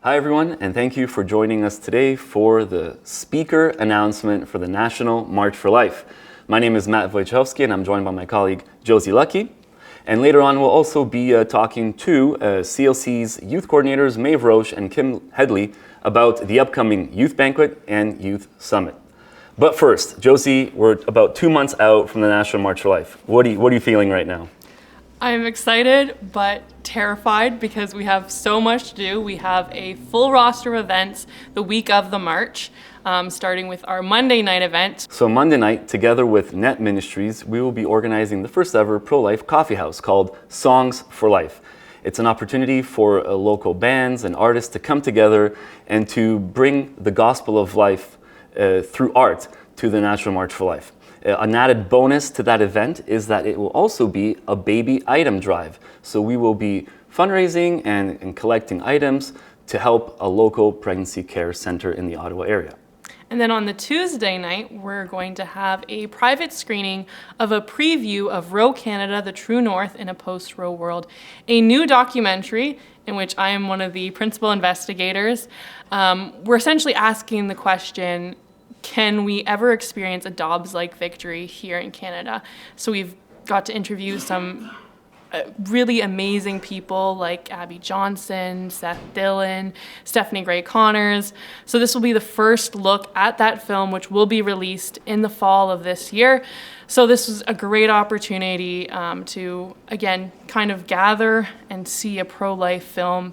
Hi everyone, and thank you for joining us today for the speaker announcement for the National March for Life. My name is Maeve Roche, and I'm joined by my colleague Josie Luetke. And later on, we'll also be talking to CLC's youth coordinators Maeve Roche and Kim Headley about the upcoming Youth Banquet and Youth Summit. But first, Josie, we're about 2 months out from the National March for Life. What are you feeling right now? I'm excited but terrified because we have so much to do. We have a full roster of events the week of the march, starting with our Monday night event. So Monday night, together with Net Ministries, we will be organizing the first ever pro-life coffee house called Songs for Life. It's an opportunity for local bands and artists to come together and to bring the gospel of life through art to the National March for Life. An added bonus to that event is that it will also be a baby item drive. So we will be fundraising and collecting items to help a local pregnancy care center in the Ottawa area. And then on the Tuesday night, we're going to have a private screening of a preview of Roe Canada, the True North in a Post-Roe World, a new documentary in which I am one of the principal investigators. We're essentially asking the question, can we ever experience a Dobbs-like victory here in Canada? So we've got to interview some really amazing people like Abby Johnson, Seth Dillon, Stephanie Gray Connors. So this will be the first look at that film, which will be released in the fall of this year. So this was a great opportunity to, again, kind of gather and see a pro-life film.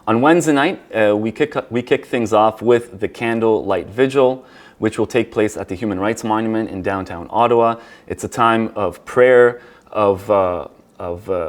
On Wednesday night, we kick things off with the Candle Light Vigil, which will take place at the Human Rights Monument in downtown Ottawa. It's a time of prayer, of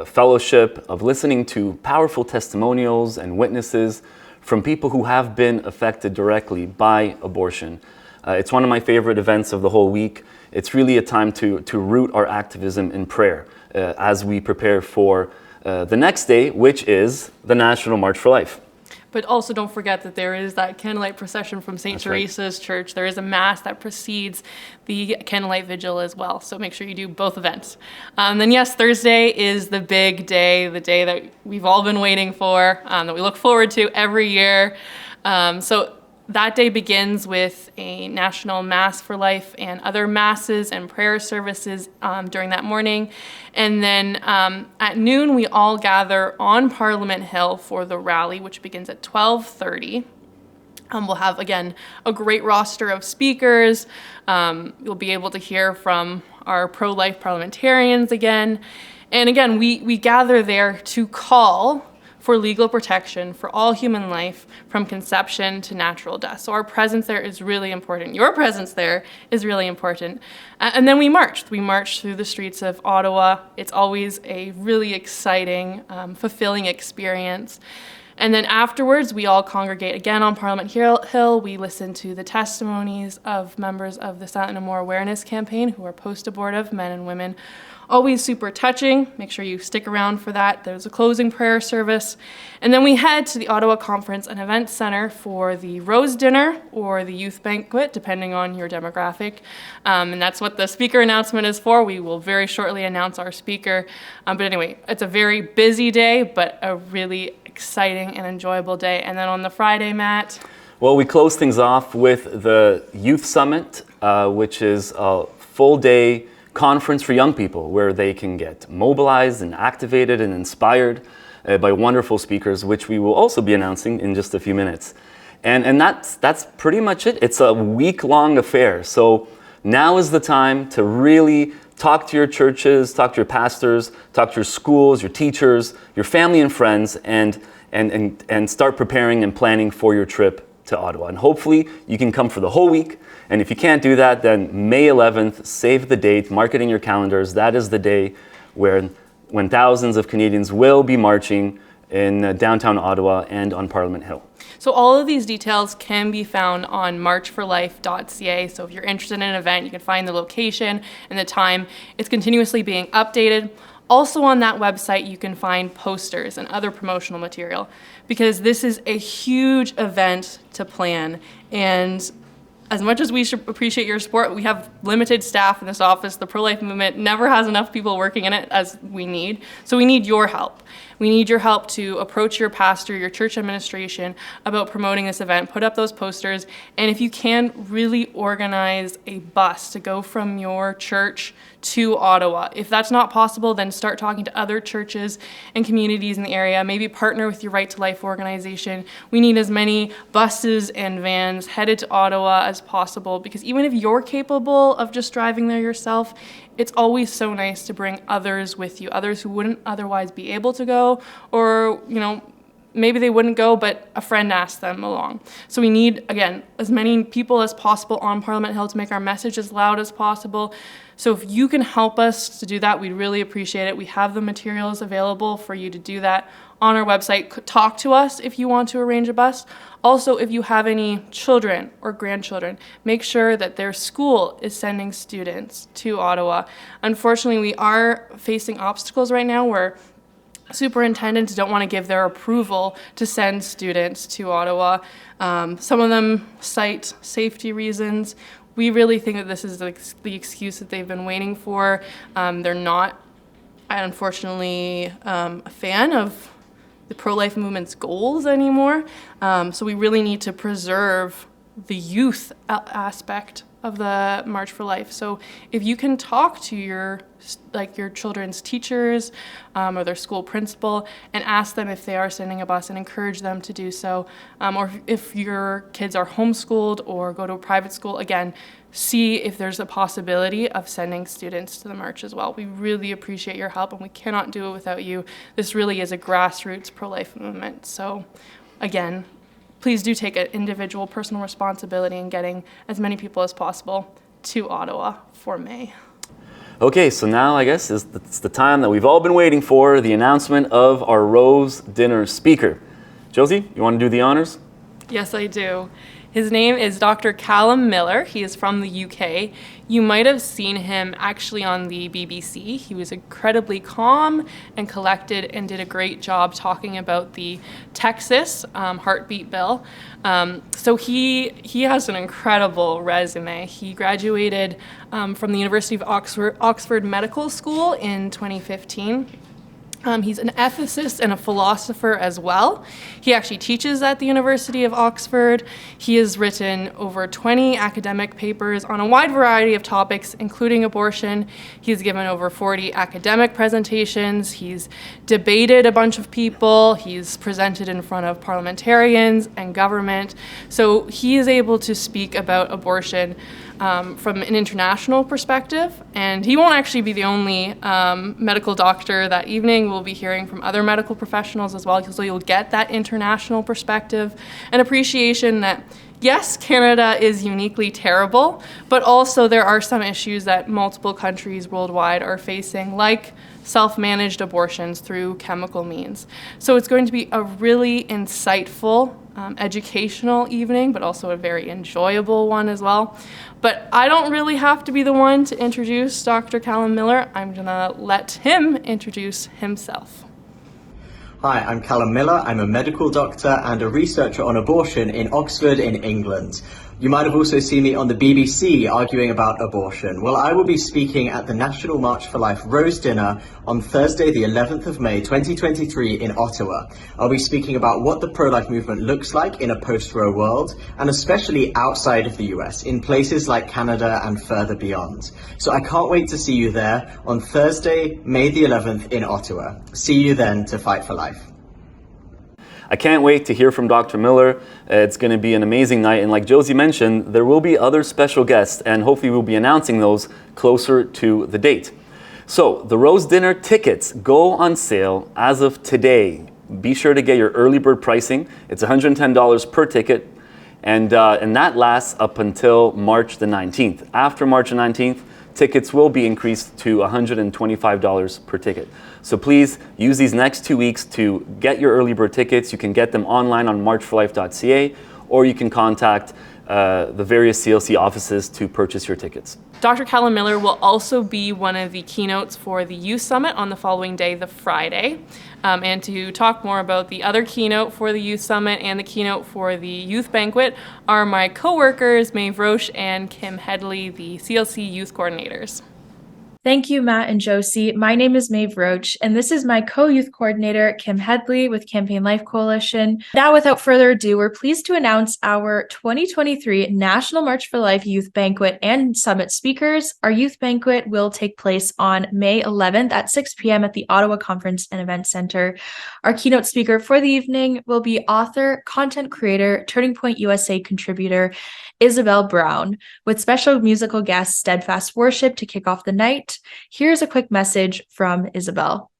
fellowship, of listening to powerful testimonials and witnesses from people who have been affected directly by abortion. It's one of my favorite events of the whole week. It's really a time to root our activism in prayer as we prepare for the next day, which is the National March for Life. But also don't forget that there is that candlelight procession from St. Teresa's Church. There is a mass that precedes the candlelight vigil as well. So make sure you do both events. Then yes, Thursday is the big day, the day that we've all been waiting for, that we look forward to every year. So that day begins with a national mass for life and other masses and prayer services during that morning. And then at noon, we all gather on Parliament Hill for the rally, which begins at 12:30. We'll have, again, a great roster of speakers. You'll be able to hear from our pro-life parliamentarians again. And again, we gather there to call for legal protection for all human life from conception to natural death. So our presence there is really important. Your presence there is really important. And then we marched. We marched through the streets of Ottawa. It's always a really exciting, fulfilling experience. And then afterwards, we all congregate again on Parliament Hill. We listen to the testimonies of members of the Silent No More Awareness Campaign who are post-abortive men and women. Always super touching. Make sure you stick around for that. There's a closing prayer service. And then we head to the Ottawa Conference and Events Center for the Rose Dinner or the Youth Banquet, depending on your demographic. And that's what the speaker announcement is for. We will very shortly announce our speaker. But anyway, it's a very busy day, but a really exciting and enjoyable day. And then on the Friday, Matt? Well, we close things off with the Youth Summit, which is a full-day conference for young people where they can get mobilized and activated and inspired by wonderful speakers, which we will also be announcing in just a few minutes. And that's pretty much it. It's a week-long affair. So now is the time to really talk to your churches, talk to your pastors, talk to your schools, your teachers, your family and friends, and start preparing and planning for your trip to Ottawa. And hopefully you can come for the whole week. And if you can't do that, then May 11th, save the date, mark it in your calendars. That is the day when thousands of Canadians will be marching in downtown Ottawa and on Parliament Hill. So all of these details can be found on marchforlife.ca. So if you're interested in an event, you can find the location and the time. It's continuously being updated. Also on that website, you can find posters and other promotional material because this is a huge event to plan. And as much as we should appreciate your support, we have limited staff in this office. The pro-life movement never has enough people working in it as we need. So we need your help. We need your help to approach your pastor, your church administration about promoting this event. Put up those posters, and if you can, really organize a bus to go from your church to Ottawa. If that's not possible, then start talking to other churches and communities in the area. Maybe partner with your Right to Life organization. We need as many buses and vans headed to Ottawa as possible, because even if you're capable of just driving there yourself, it's always so nice to bring others with you, others who wouldn't otherwise be able to go, or, maybe they wouldn't go, but a friend asked them along. So we need, again, as many people as possible on Parliament Hill to make our message as loud as possible. So if you can help us to do that, we'd really appreciate it. We have the materials available for you to do that on our website. Talk to us if you want to arrange a bus. Also, if you have any children or grandchildren, make sure that their school is sending students to Ottawa. Unfortunately, we are facing obstacles right now where superintendents don't want to give their approval to send students to Ottawa. Some of them cite safety reasons. We really think that this is the excuse that they've been waiting for. They're not, unfortunately, a fan of the pro-life movement's goals anymore. So we really need to preserve the youth aspect of the March for Life. So if you can talk to your children's teachers or their school principal and ask them if they are sending a bus and encourage them to do so, or if your kids are homeschooled or go to a private school, again, see if there's a possibility of sending students to the march as well. We really appreciate your help, and we cannot do it without you. This really is a grassroots pro-life movement. So again, please do take an individual personal responsibility in getting as many people as possible to Ottawa for May. Okay, so now I guess it's the time that we've all been waiting for, the announcement of our Rose Dinner speaker. Josie, you want to do the honors? Yes, I do. His name is Dr. Callum Miller. He is from the UK. You might have seen him actually on the BBC. He was incredibly calm and collected and did a great job talking about the Texas heartbeat bill. So he has an incredible resume. He graduated from the University of Oxford Medical School in 2015. He's an ethicist and a philosopher as well. He actually teaches at the University of Oxford. He has written over 20 academic papers on a wide variety of topics, including abortion. He's given over 40 academic presentations. He's debated a bunch of people. He's presented in front of parliamentarians and government. So he is able to speak about abortion from an international perspective, and he won't actually be the only medical doctor that evening. We'll be hearing from other medical professionals as well, so you'll get that international perspective and appreciation that, yes, Canada is uniquely terrible, but also there are some issues that multiple countries worldwide are facing, like self-managed abortions through chemical means. So it's going to be a really insightful, educational evening, but also a very enjoyable one as well. But I don't really have to be the one to introduce Dr. Callum Miller. I'm gonna let him introduce himself. Hi, I'm Callum Miller. I'm a medical doctor and a researcher on abortion in Oxford in England. You might have also seen me on the BBC arguing about abortion. Well, I will be speaking at the National March for Life Rose Dinner on Thursday, the 11th of May, 2023 in Ottawa. I'll be speaking about what the pro-life movement looks like in a post-Roe world, and especially outside of the US, in places like Canada and further beyond. So I can't wait to see you there on Thursday, May the 11th in Ottawa. See you then to fight for life. I can't wait to hear from Dr. Miller. It's going to be an amazing night. And like Josie mentioned, there will be other special guests, and hopefully we'll be announcing those closer to the date. So the Rose Dinner tickets go on sale as of today. Be sure to get your early bird pricing. It's $110 per ticket, and that lasts up until March the 19th. After March the 19th, tickets will be increased to $125 per ticket. So please use these next 2 weeks to get your early bird tickets. You can get them online on marchforlife.ca, or you can contact the various CLC offices to purchase your tickets. Dr. Callum Miller will also be one of the keynotes for the Youth Summit on the following day, the Friday. And to talk more about the other keynote for the Youth Summit and the keynote for the Youth Banquet are my co-workers, Maeve Roche and Kim Headley, the CLC Youth Coordinators. Thank you, Matt and Josie. My name is Maeve Roche, and this is my co-youth coordinator, Kim Headley with Campaign Life Coalition. Now, without further ado, we're pleased to announce our 2023 National March for Life Youth Banquet and Summit speakers. Our youth banquet will take place on May 11th at 6 p.m. at the Ottawa Conference and Event Center. Our keynote speaker for the evening will be author, content creator, Turning Point USA contributor, Isabel Brown, with special musical guest Steadfast Worship to kick off the night. Here's a quick message from Isabel.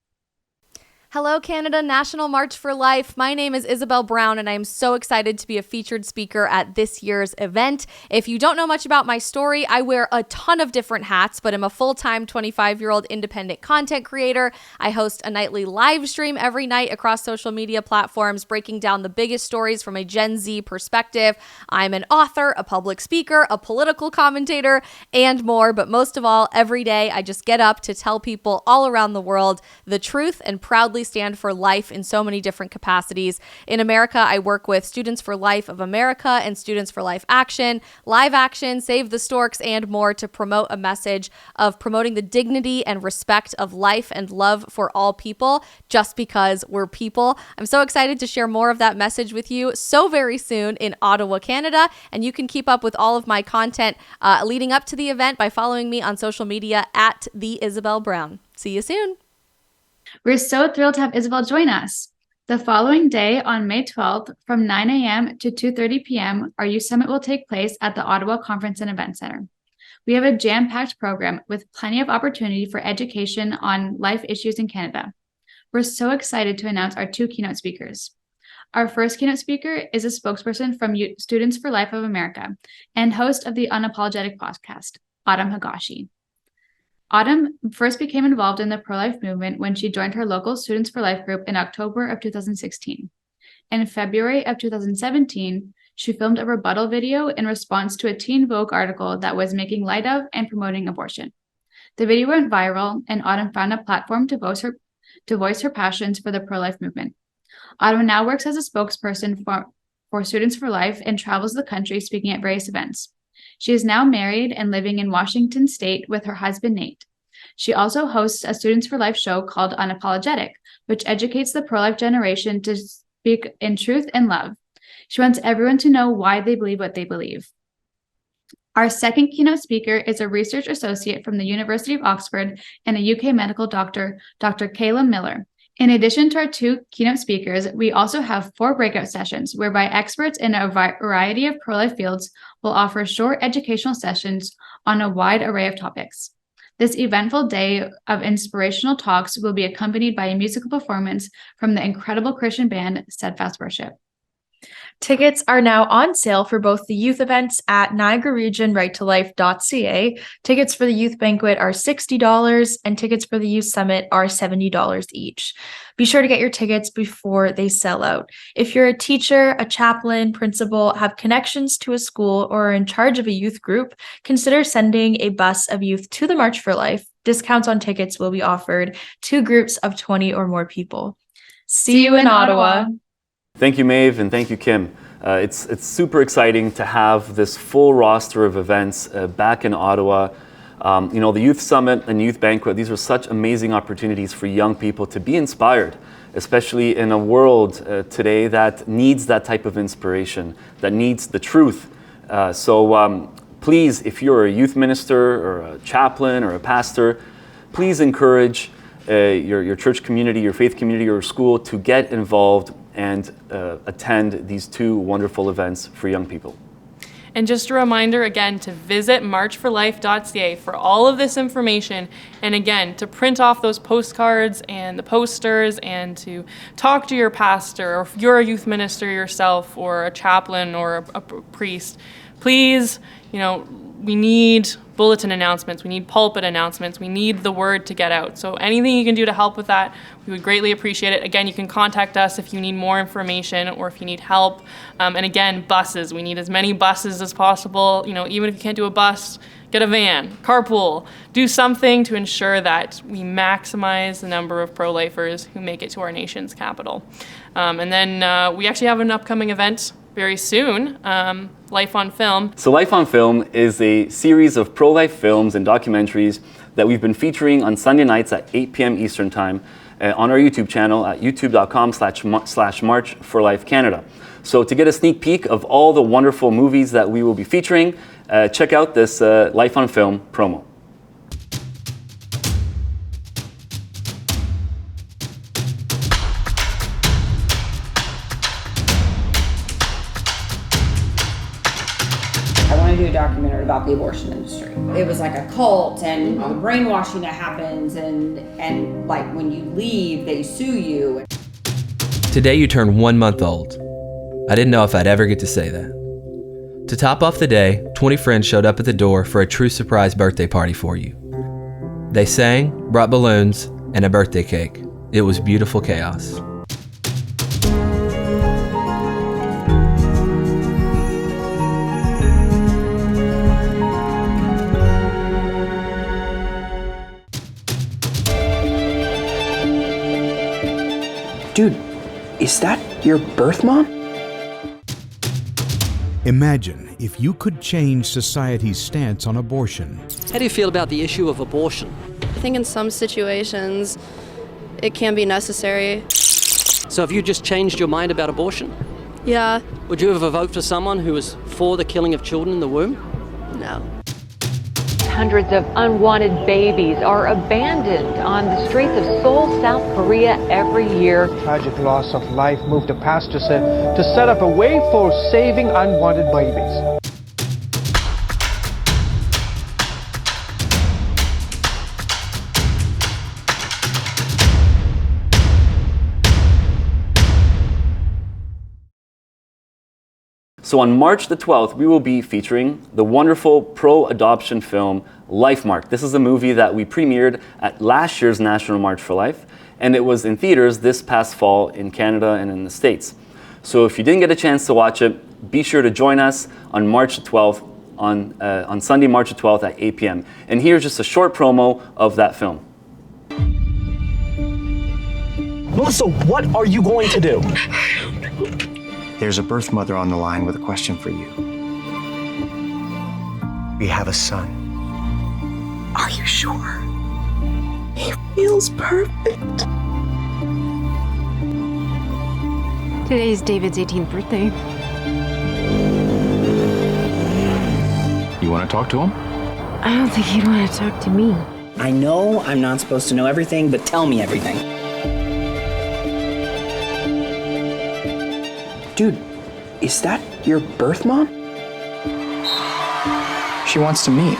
Hello, Canada National March for Life. My name is Isabel Brown, and I am so excited to be a featured speaker at this year's event. If you don't know much about my story, I wear a ton of different hats, but I'm a full-time 25-year-old independent content creator. I host a nightly live stream every night across social media platforms, breaking down the biggest stories from a Gen Z perspective. I'm an author, a public speaker, a political commentator, and more. But most of all, every day, I just get up to tell people all around the world the truth and proudly stand for life in so many different capacities. In America, I work with Students for Life of America and Students for Life Action, Live Action, Save the Storks, and more to promote a message of promoting the dignity and respect of life and love for all people just because we're people. I'm so excited to share more of that message with you so very soon in Ottawa, Canada, and you can keep up with all of my content leading up to the event by following me on social media at the Isabel Brown. See you soon. We're so thrilled to have Isabel join us. The following day, on May 12th, from 9 a.m. to 2:30 p.m., our youth summit will take place at the Ottawa Conference and Event Center. We have a jam-packed program with plenty of opportunity for education on life issues in Canada. We're so excited to announce our two keynote speakers. Our first keynote speaker is a spokesperson from Students for Life of America and host of the Unapologetic podcast, Autumn Higashi. Autumn first became involved in the pro-life movement when she joined her local Students for Life group in October of 2016. In February of 2017, she filmed a rebuttal video in response to a Teen Vogue article that was making light of and promoting abortion. The video went viral, and Autumn found a platform to voice her passions for the pro-life movement. Autumn now works as a spokesperson for Students for Life and travels the country speaking at various events. She is now married and living in Washington State with her husband, Nate. She also hosts a Students for Life show called Unapologetic, which educates the pro-life generation to speak in truth and love. She wants everyone to know why they believe what they believe. Our second keynote speaker is a research associate from the University of Oxford and a UK medical doctor, Dr. Kayla Miller. In addition to our two keynote speakers, we also have 4 breakout sessions whereby experts in a variety of pro-life fields will offer short educational sessions on a wide array of topics. This eventful day of inspirational talks will be accompanied by a musical performance from the incredible Christian band Steadfast Worship. Tickets are now on sale for both the youth events at NiagaraRegionRightToLife.ca. Tickets for the youth banquet are $60 and tickets for the youth summit are $70 each. Be sure to get your tickets before they sell out. If you're a teacher, a chaplain, principal, have connections to a school, or are in charge of a youth group, consider sending a bus of youth to the March for Life. Discounts on tickets will be offered to groups of 20 or more people. See you in Ottawa. Thank you, Maeve, and thank you, Kim. It's super exciting to have this full roster of events back in Ottawa. The Youth Summit and Youth Banquet, these are such amazing opportunities for young people to be inspired, especially in a world today that needs that type of inspiration, that needs the truth. So please, if you're a youth minister or a chaplain or a pastor, please encourage your church community, your faith community, or school to get involved and attend these 2 wonderful events for young people. And just a reminder again to visit marchforlife.ca for all of this information, and again to print off those postcards and the posters and to talk to your pastor, or if you're a youth minister yourself or a chaplain or a priest, please, we need bulletin announcements, we need pulpit announcements, we need the word to get out. So anything you can do to help with that, we would greatly appreciate it. Again, you can contact us if you need more information or if you need help. And again, buses, we need as many buses as possible. Even if you can't do a bus, get a van, carpool, do something to ensure that we maximize the number of pro-lifers who make it to our nation's capital. And then we actually have an upcoming event very soon, Life on Film. So Life on Film is a series of pro-life films and documentaries that we've been featuring on Sunday nights at 8 p.m. Eastern Time on our YouTube channel at youtube.com/March for Life Canada. So to get a sneak peek of all the wonderful movies that we will be featuring, check out this Life on Film promo. Do a documentary about the abortion industry. It was like a cult and the brainwashing that happens and like when you leave, they sue you. Today you turn 1 month old. I didn't know if I'd ever get to say that. To top off the day, 20 friends showed up at the door for a true surprise birthday party for you. They sang, brought balloons, and a birthday cake. It was beautiful chaos. Dude, is that your birth mom? Imagine if you could change society's stance on abortion. How do you feel about the issue of abortion? I think in some situations it can be necessary. So have you just changed your mind about abortion? Yeah. Would you ever vote for someone who was for the killing of children in the womb? No. Hundreds of unwanted babies are abandoned on the streets of Seoul, South Korea every year. Tragic loss of life moved the pastor said to set up a way for saving unwanted babies. So on March the 12th, we will be featuring the wonderful pro-adoption film Life Mark. This is a movie that we premiered at last year's National March for Life, and it was in theaters this past fall in Canada and in the States. So if you didn't get a chance to watch it, be sure to join us on March the 12th, on Sunday, March the 12th at 8 p.m. And here's just a short promo of that film. Melissa, what are you going to do? There's a birth mother on the line with a question for you. We have a son. Are you sure? He feels perfect. Today is David's 18th birthday. You want to talk to him? I don't think he'd want to talk to me. I know I'm not supposed to know everything, but tell me everything. Dude, is that your birth mom? She wants to meet.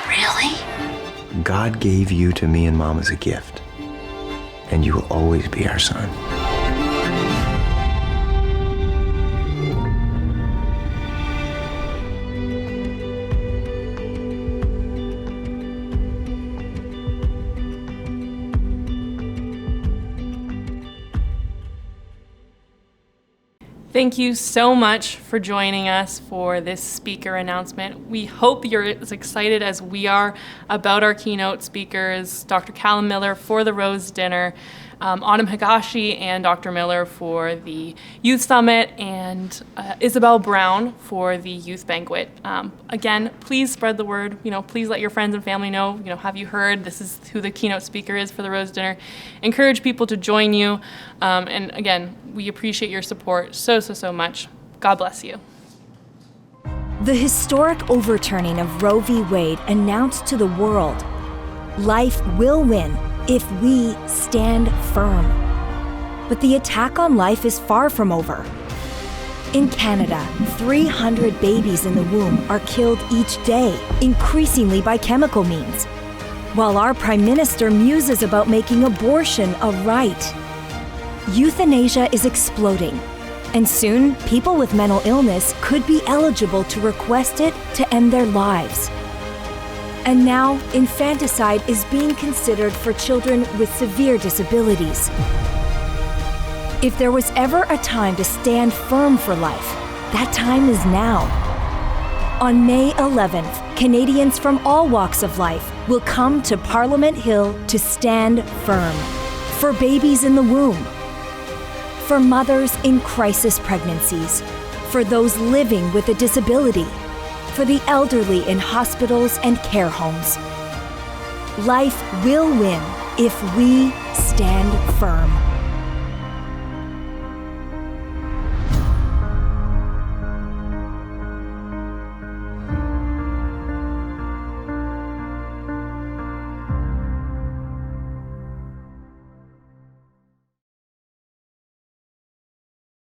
Really? God gave you to me and Mom as a gift, and you will always be our son. Thank you so much for joining us for this speaker announcement. We hope you're as excited as we are about our keynote speakers, Dr. Callum Miller for the Rose Dinner, Autumn Higashi and Dr. Miller for the Youth Summit, and Isabel Brown for the Youth Banquet. Again, please spread the word. Please let your friends and family know. Have you heard? This is who the keynote speaker is for the Rose Dinner. Encourage people to join you. And again, we appreciate your support so much. God bless you. The historic overturning of Roe v. Wade announced to the world, life will win if we stand firm. But the attack on life is far from over. In Canada, 300 babies in the womb are killed each day, increasingly by chemical means, while our Prime Minister muses about making abortion a right. Euthanasia is exploding, and soon people with mental illness could be eligible to request it to end their lives. And now, infanticide is being considered for children with severe disabilities. If there was ever a time to stand firm for life, that time is now. On May 11th, Canadians from all walks of life will come to Parliament Hill to stand firm for babies in the womb, for mothers in crisis pregnancies, for those living with a disability, for the elderly in hospitals and care homes. Life will win if we stand firm.